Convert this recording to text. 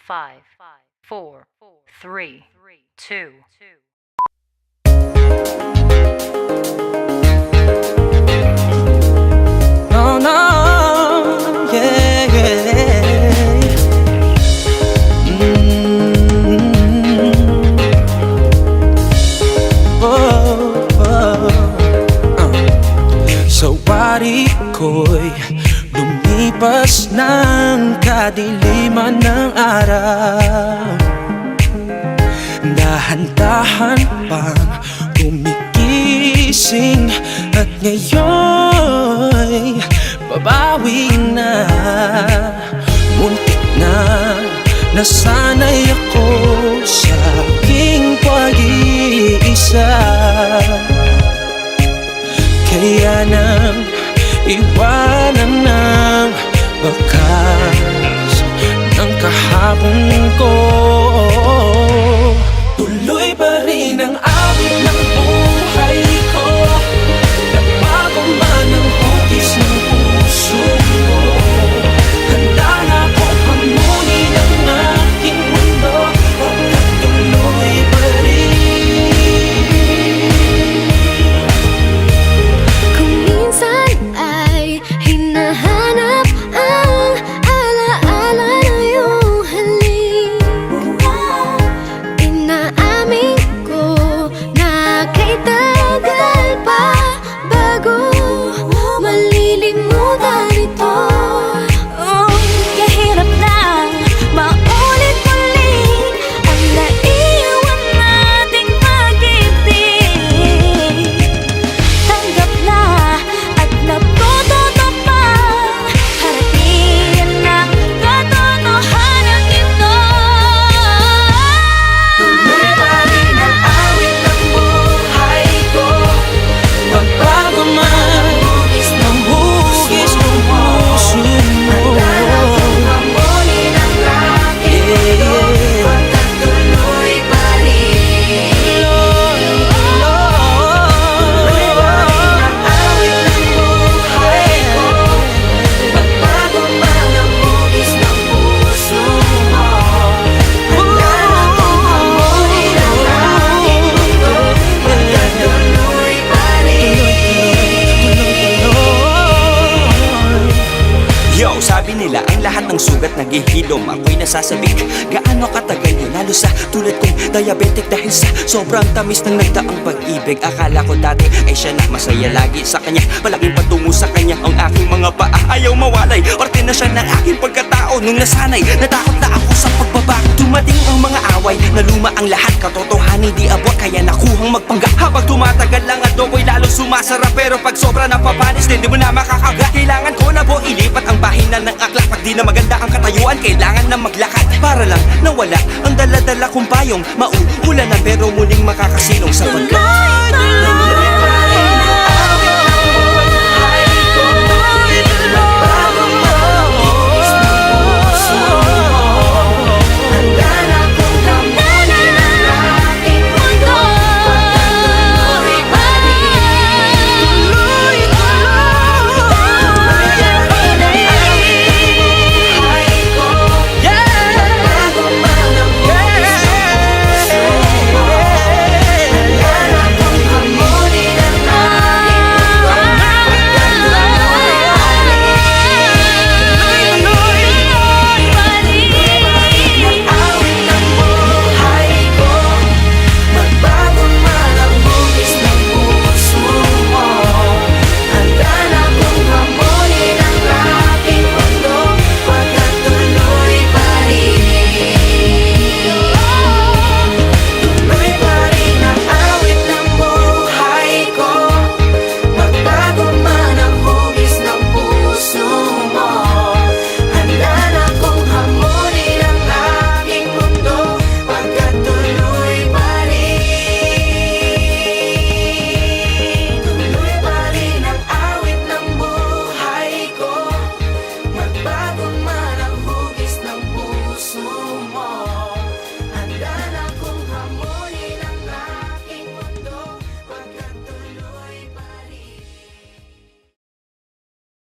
5, 4, 3, 2. No, no, yeah, yeah. Oh, oh. Sa wari ko'y lumipas ng kadiliman ng araw. Dahan-dahan pang gumigising at ngayon'y babawi na. Muntik na nasanay ako sa aking pag-iisa. Kaya nang iwanan ng bakas ng kahapon ko, tuloy pa rin ang awit ng buhay ko. Nagbago man ang hugis ng puso mo, handa na akong hamunin ang aking mundo. Pagkat tuloy pa rin. Kung minsan ay hinahanap ang alaala na iyong halik, inaamin ko na kay tagal pa bago malilimutan ito. Kahirap na maulit-ulit ang naiwan nating pag-ibig. Tanggap na at natututo pa harapin ang katotohanan ito. Tuloy pa rin ang awit ng buhay ko. Magbago man ng hugis ng puso mo, hamunin ang aking mundo. Pagkat tuloy pa rin. Tuloy pa rin ang awit ng buhay ko. Magbago man ang hugis ng puso mo, handa na akong hamunin ang aking mundo. Pagkat tuloy pa rin. Yo, sabi nila ang lahat ng sugat naghihilom. Ako'y nasasabik, gaano katagal yun? Lalo sa tulad kong diabetic dahil sa sobrang tamis ng nagdaang pag-ibig. Akala ko dati ay siya na masaya lagi sa kanya. Palaging patungo sa kanya ang aking mga paa. Ayaw mawalay, parte na siya ng aking pagkatao. Nung nasanay, natakot na ako sa pagbabago. Dumating ang mga away, naluma ang lahat. Katotohanan di abot, kaya nakuhang magpanggap. Habang tumatagal lang ang dogo'y lalong sumasarap. Pero pag sobra napapanis, di mo na makakagat. Kailangan ko na po ilipat ang bahina ng aklat. Pag di na maganda ang katayuan, kailangan na maglakad. Para lang nawala ang dala-dala kong payong. Mauulan na pero muling makakasilong sa pagkain.